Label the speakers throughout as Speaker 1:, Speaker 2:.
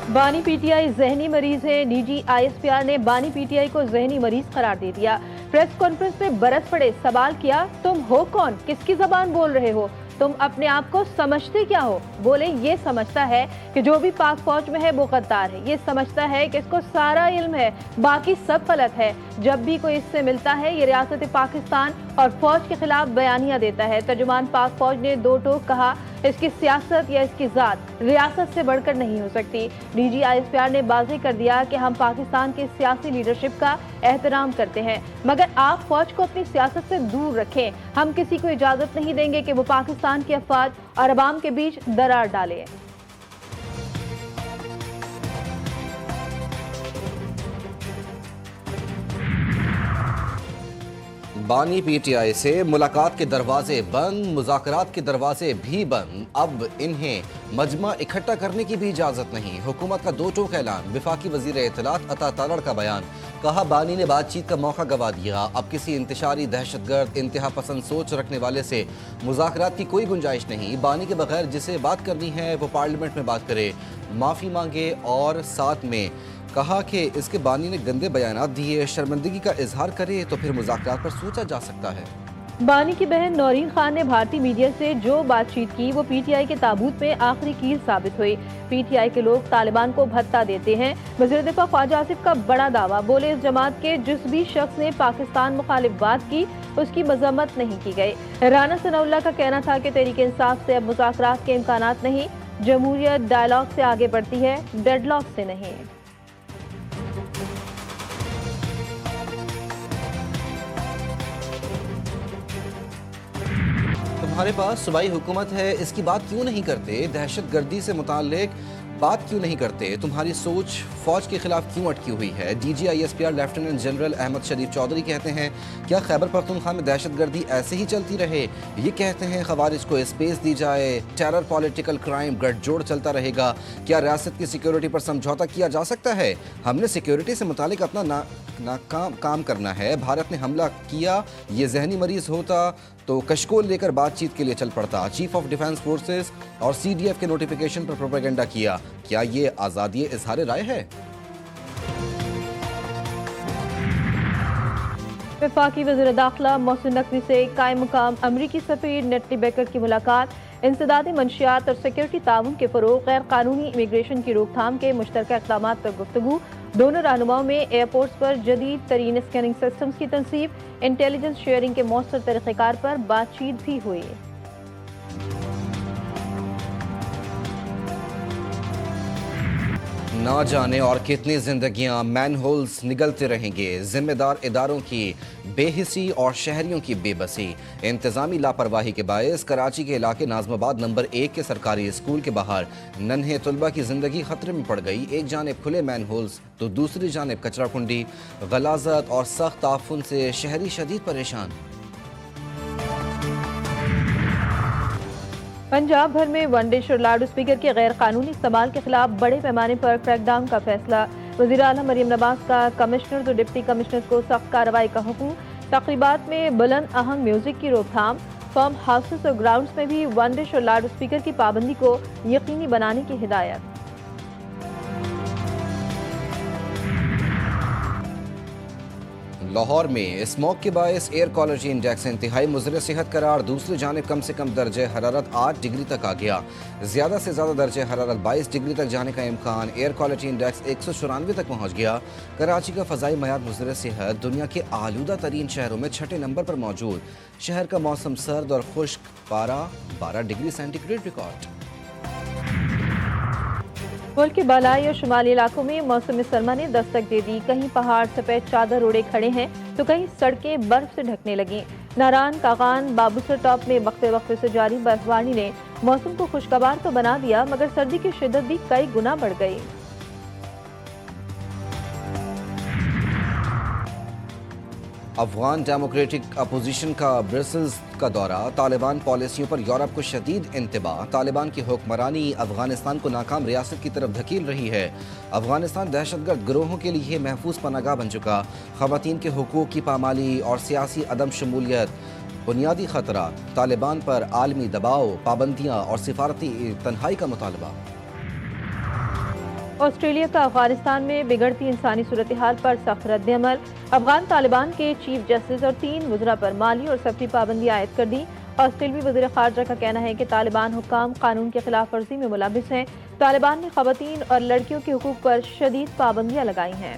Speaker 1: बानी पीटीआई जहनी मरीज है। डीजी आईएसपीआर ने बानी पीटीआई को जहनी मरीज करार दे दिया। प्रेस कॉन्फ्रेंस में बरस पड़े, सवाल किया तुम हो कौन, किसकी जबान बोल रहे हो, तुम अपने आप को समझते क्या हो। बोले ये समझता है कि जो भी पाक फौज में है वो गद्दार है, ये समझता है कि इसको सारा इल्म है, बाकी सब गलत है। जब भी कोई इससे मिलता है ये रियासत पाकिस्तान और फौज के खिलाफ बयानियां देता है। तर्जुमान पाक फौज ने दो टोक कहा, इसकी सियासत या इसकी ज़ात रियासत से बढ़कर नहीं हो सकती। डीजी आईएसपीआर ने वाज़ेह कर दिया कि हम पाकिस्तान के सियासी लीडरशिप का एहतराम करते हैं, मगर आप फौज को अपनी सियासत से दूर रखें। हम किसी को इजाज़त नहीं देंगे कि वो पाकिस्तान के अफवाज और अवाम के बीच दरार डाले।
Speaker 2: बानी पीटीआई से मुलाकात के दरवाजे बंद, मुज़ाकरात के दरवाजे भी बंद। अब इन्हें मजमा इकट्ठा करने की भी इजाज़त नहीं। हुकूमत का दो टोक ऐलान। वफाकी वज़ीर इत्तलात अता तालड़ का बयान। कहा बानी ने बातचीत का मौका गवा दिया। अब किसी इंतशारी दहशतगर्द इंतहा पसंद सोच रखने वाले से मुज़ाकरात की कोई गुंजाइश नहीं। बानी के बगैर जिसे बात करनी है वो पार्लियामेंट में बात करे, माफ़ी मांगे। और साथ में कहा कि इसके बानी ने गंदे बयानात दिए, शर्मिंदगी का इजहार करे तो फिर मुज़ाकरात पर सोचा जा सकता है।
Speaker 1: बानी की बहन नौरीन खान ने भारतीय मीडिया से जो बातचीत की वो पीटीआई के ताबूत में आखिरी कील साबित हुई। पीटीआई के लोग तालिबान को भत्ता देते हैं। वज़ीर दिफा ख्वाजा आसिफ का बड़ा दावा। बोले इस जमात के जिस भी शख्स ने पाकिस्तान मुखालिफ बात की उसकी मजम्मत नहीं की गई। राना सनाउल्लाह का कहना था कि तहरीक इंसाफ से अब मुज़ाकरात के इम्कानात नहीं, जमहूरियत डायलॉग से आगे बढ़ती है, डेडलॉक से नहीं।
Speaker 2: तुम्हारे पास सूबाई हुकूमत है, इसकी बात क्यों नहीं करते? दहशत गर्दी से मुताल्लिक बात क्यों नहीं करते? तुम्हारी सोच फौज के खिलाफ क्यों अटकी हुई है? DG ISPR lieutenant general Ahmed Sharif Chaudhry कहते हैं, क्या खैबर पख्तूनख्वा में दहशत गर्दी ऐसे ही चलती रहे? ये कहते हैं खवारिज को स्पेस दी जाए, टेरर पॉलिटिकल क्राइम गठजोड़ चलता रहेगा। क्या रियासत की सिक्योरिटी पर समझौता किया जा सकता है? हमने सिक्योरिटी से मुतालिक अपना काम करना है। भारत ने हमला किया, ये जहनी मरीज होता तो कशकोल लेकर बातचीत के लिए चल पड़ता। चीफ ऑफ डिफेंस फोर्सेस और सीडीएफ के नोटिफिकेशन पर प्रोपेगेंडा किया। क्या ये आज़ादी इज़हार राय है?
Speaker 1: वफाकी वज़ीर दाखिला मोहसिन नकवी से कायम मुकाम अमरीकी सफ़ीर नेटली बेकर की मुलाकात। इंसदादी मंशियात और सिक्योरिटी ताउन के फ़रोग़, गैर कानूनी इमिग्रेशन की रोकथाम के मुश्तरका इक़दामात पर गुफ्तगू। दोनों रहनुमाओं में एयरपोर्ट्स पर जदीद तरीन स्कैनिंग सिस्टम्स की तनसीब, इंटेलिजेंस शेयरिंग के मौसर तरीक़ेकार पर बातचीत भी हुई।
Speaker 2: ना जाने और कितनी जिंदगियां मैन होल्स निगलते रहेंगे। जिम्मेदार इदारों की बेहिसी और शहरियों की बेबसी। इंतजामी लापरवाही के बायस कराची के इलाके नाज़माबाद नंबर 1 के सरकारी स्कूल के बाहर नन्हे तुलबा की जिंदगी खतरे में पड़ गई। एक जानिब खुले मैन होल्स तो दूसरी जानिब कचरा कुंडी। गलाजत और सख्त ताफुन से शहरी शदीद परेशान।
Speaker 1: पंजाब भर में वनडिश और लाउड स्पीकर के गैर कानूनी इस्तेमाल के खिलाफ बड़े पैमाने पर क्रैकडाउन का फैसला। वज़ीर आला मरियम नवाज का कमिश्नर तो डिप्टी कमिश्नर को सख्त कार्रवाई का हुक्म। तक़रीबात में बुलंद आहंग म्यूजिक की रोकथाम। फार्म हाउसेस और ग्राउंड्स में भी वनडिश और लाउड स्पीकर की पाबंदी को यकीनी बनाने की हिदायत।
Speaker 2: लाहौर में स्मोक के बायस एयर क्वालिटी इंडेक्स इंतहाई मुज़र सेहत करार। दूसरी जानिब कम से कम दर्जे हरारत 8 डिग्री तक आ गया। ज़्यादा से ज़्यादा दर्जे हरारत 22 डिग्री तक जाने का इम्कान। एयर क्वालिटी इंडेक्स 194 तक पहुँच गया। कराची का फ़ज़ाई मयार मुज़र सेहत दुनिया के आलूदा तरीन शहरों में छठे नंबर पर मौजूद। शहर का मौसम सर्द और खुश्क, पारा 12 डिग्री सेंटीग्रेड रिकॉर्ड।
Speaker 1: मुल्क के बालाई और शुमाली इलाकों में मौसम सरमा ने दस्तक दे दी। कहीं पहाड़ सफेद चादर ओढ़े खड़े हैं तो कहीं सड़कें बर्फ से ढकने लगी। नारान, कागान, बाबूसर टॉप में वक्फे वक्फे से जारी बर्फबारी ने मौसम को खुशगवार तो बना दिया, मगर सर्दी की शिद्दत भी कई गुना बढ़ गई।
Speaker 2: अफगान डेमोक्रेटिक अपोजिशन का ब्रसल्स का दौरा। तालिबान पॉलिसियों पर यूरोप को शदीद इंतबाह। तालिबान की हुक्मरानी अफगानिस्तान को नाकाम रियासत की तरफ धकेल रही है। अफगानिस्तान दहशतगर्द गिरोहों के लिए महफूज पनागाह बन चुका। ख़वातीन के हुकूक की पामाली और सियासी अदम शमूलियत बुनियादी खतरा। तालिबान पर आलमी दबाव, पाबंदियाँ और सिफारती तन्हाई का मुतालबा।
Speaker 1: آسٹریلیا کا افغانستان میں بگڑتی انسانی صورتحال پر سخت رد عمل، افغان طالبان کے چیف جسٹس اور 3 وزراء پر مالی اور سفری پابندی عائد کر دی۔ آسٹریلوی وزیر خارجہ کا کہنا ہے کہ طالبان حکام قانون کی خلاف ورزی میں ملوث ہیں۔ طالبان نے خواتین اور لڑکیوں کے حقوق پر شدید پابندیاں لگائی ہیں۔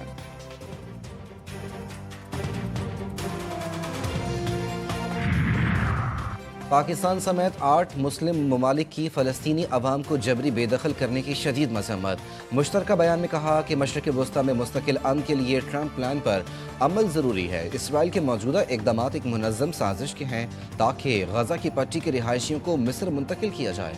Speaker 2: پاکستان سمیت 8 مسلم ممالک کی فلسطینی عوام کو جبری بے دخل کرنے کی شدید مذمت۔ مشترکہ بیان میں کہا کہ مشرق وسطی میں مستقل امن کے لیے ٹرمپ پلان پر عمل ضروری ہے۔ اسرائیل کے موجودہ اقدامات ایک منظم سازش کے ہیں تاکہ غزہ کی پٹی کے رہائشیوں کو مصر منتقل کیا جائے۔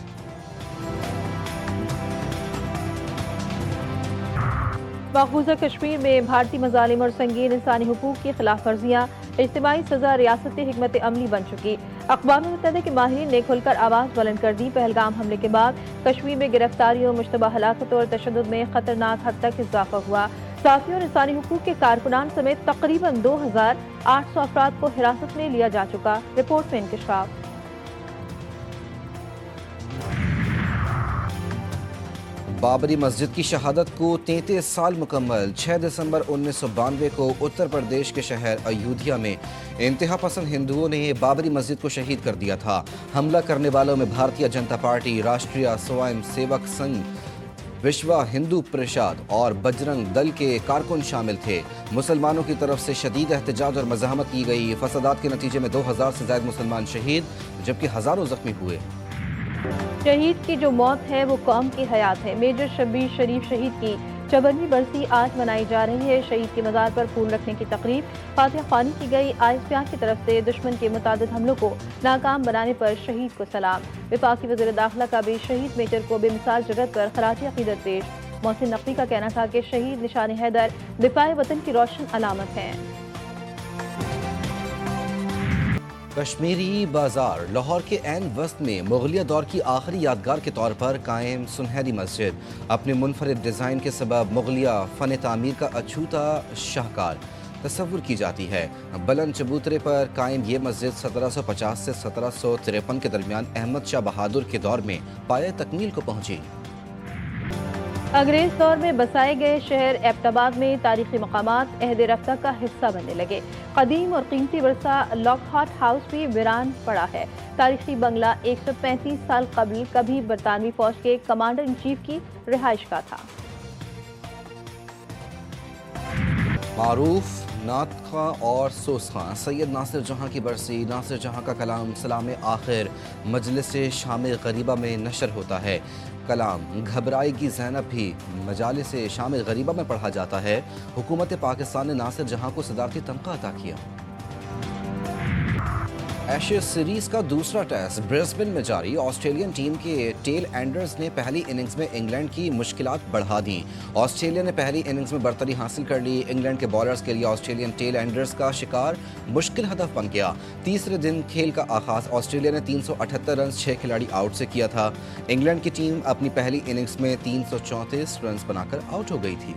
Speaker 1: مقبوضہ کشمیر میں بھارتی مظالم اور سنگین انسانی حقوق کی خلاف ورزیاں، اجتماعی سزا ریاستی حکمت عملی بن چکی۔ اقوام متحدہ کے ماہرین نے کھل کر آواز بلند کر دی۔ پہلگام حملے کے بعد کشمیر میں گرفتاریوں، مشتبہ ہلاکتوں اور تشدد میں خطرناک حد تک اضافہ ہوا۔ صحافیوں اور انسانی حقوق کے کارکنان سمیت تقریباً 2800 افراد کو حراست میں لیا جا چکا۔ رپورٹ میں انکشاف۔
Speaker 2: بابری مسجد کی شہادت کو 33 سال مکمل۔ 6 دسمبر 1992 کو اتر پردیش کے شہر ایودھیا میں انتہا پسند ہندوؤں نے بابری مسجد کو شہید کر دیا تھا۔ حملہ کرنے والوں میں بھارتیہ جنتا پارٹی، راشٹریہ سوئم سیوک سنگھ، وشوا ہندو پریشد اور بجرنگ دل کے کارکن شامل تھے۔ مسلمانوں کی طرف سے شدید احتجاج اور مزاحمت کی گئی۔ فسادات کے نتیجے میں 2000 سے زائد مسلمان شہید جبکہ ہزاروں زخمی ہوئے۔
Speaker 1: شہید کی جو موت ہے وہ قوم کی حیات ہے۔ میجر شبیر شریف شہید کی 54ویں برسی آج منائی جا رہی ہے۔ شہید کی مزار پر پھول رکھنے کی تقریب فاتحہ خوانی کی گئی۔ ISPR کی طرف سے دشمن کے متعدد حملوں کو ناکام بنانے پر شہید کو سلام۔ وفاقی وزیر داخلہ کا بھی شہید میجر کو بے مثال جگت پر خراج عقیدت پیش۔ محسن نقوی کا کہنا تھا کہ شہید نشان حیدر دفاع وطن کی روشن علامت ہیں۔
Speaker 2: کشمیری بازار لاہور کے عین وسط میں مغلیہ دور کی آخری یادگار کے طور پر قائم سنہری مسجد اپنے منفرد ڈیزائن کے سبب مغلیہ فن تعمیر کا اچھوتا شاہکار تصور کی جاتی ہے۔ بلند چبوترے پر قائم یہ مسجد 1750 سے 1753 کے درمیان احمد شاہ بہادر کے دور میں پایہ تکمیل کو پہنچی۔
Speaker 1: انگریز دور میں بسائے گئے شہر ایبٹ آباد میں تاریخی مقامات عہد رفتہ کا حصہ بننے لگے۔ قدیم اور قیمتی ورثہ لاک ہارٹ ہاؤس بھی ویران پڑا ہے۔ تاریخی بنگلہ 135 سال قبل کبھی برطانوی فوج کے کمانڈر ان چیف کی رہائش گاہ تھا۔
Speaker 2: معروف نعت خواں اور سوز خواں سید ناصر جہاں کی برسی۔ ناصر جہاں کا کلام سلام آخر مجلس شام غریبہ میں نشر ہوتا ہے۔ کلام گھبرائے گی زینب بھی مجالس شام غریبہ میں پڑھا جاتا ہے۔ حکومت پاکستان نے ناصر جہاں کو صدارتی تمغہ عطا کیا۔ ایشیز سیریز کا دوسرا ٹیسٹ برسبن میں جاری۔ آسٹریلین ٹیم کے ٹیل اینڈرز نے پہلی اننگز میں انگلینڈ کی مشکلات بڑھا دیں۔ آسٹریلیا نے پہلی اننگز میں برتری حاصل کر لی۔ انگلینڈ کے بالرز کے لیے آسٹریلین ٹیل اینڈرز کا شکار مشکل ہدف بن گیا۔ تیسرے دن کھیل کا آغاز آسٹریلیا نے 378 رنز 6 کھلاڑی آؤٹ سے کیا تھا۔ انگلینڈ کی ٹیم اپنی پہلی اننگز میں 334 رنز بنا کر آؤٹ ہو گئی تھی۔